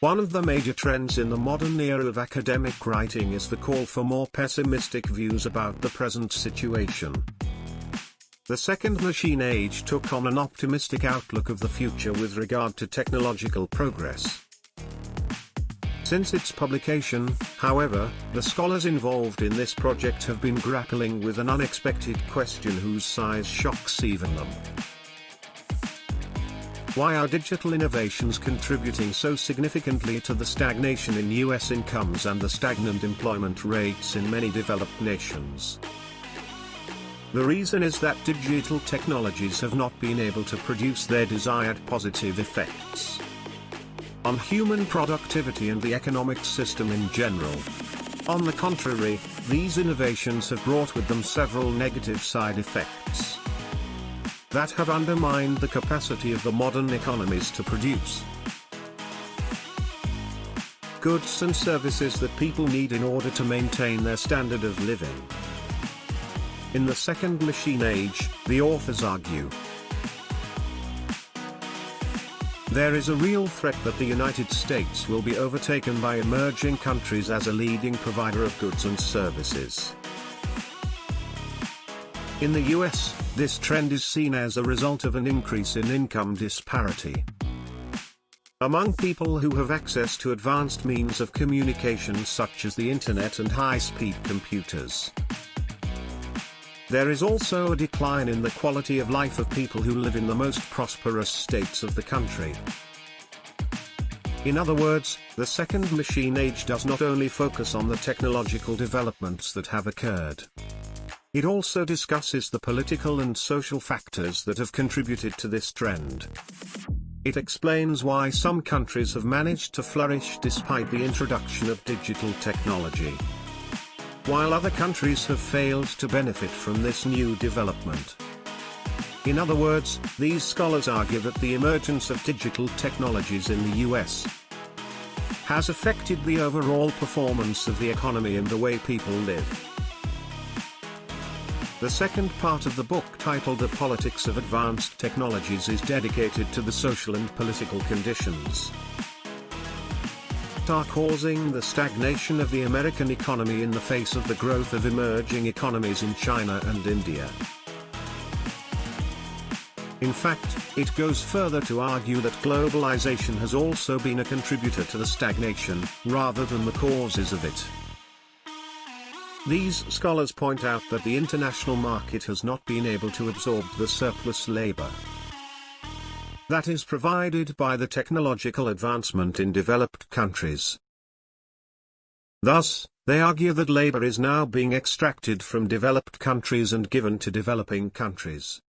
One of the major trends in the modern era of academic writing is the call for more pessimistic views about the present situation. The second machine age took on an optimistic outlook of the future with regard to technological progress. Since its publication, however, the scholars involved in this project have been grappling with an unexpected question whose size shocks even them. Why are digital innovations contributing so significantly to the stagnation in US incomes and the stagnant employment rates in many developed nations? The reason is that digital technologies have not been able to produce their desired positive effects on human productivity and the economic system in general. On the contrary, these innovations have brought with them several negative side effects that have undermined the capacity of the modern economies to produce goods and services that people need in order to maintain their standard of living. In the second machine age, the authors argue, there is a real threat that the United States will be overtaken by emerging countries as a leading provider of goods and services. In the US, this trend is seen as a result of an increase in income disparity among people who have access to advanced means of communication such as the internet and high-speed computers. There is also a decline in the quality of life of people who live in the most prosperous states of the country. In other words, the second machine age does not only focus on the technological developments that have occurred. It also discusses the political and social factors that have contributed to this trend. It explains why some countries have managed to flourish despite the introduction of digital technology, while other countries have failed to benefit from this new development. In other words, these scholars argue that the emergence of digital technologies in the US has affected the overall performance of the economy and the way people live. The second part of the book, titled The Politics of Advanced Technologies, is dedicated to the social and political conditions are causing the stagnation of the American economy in the face of the growth of emerging economies in China and India. In fact, it goes further to argue that globalization has also been a contributor to the stagnation, rather than the causes of it. These scholars point out that the international market has not been able to absorb the surplus labor that is provided by the technological advancement in developed countries. Thus, they argue that labor is now being extracted from developed countries and given to developing countries.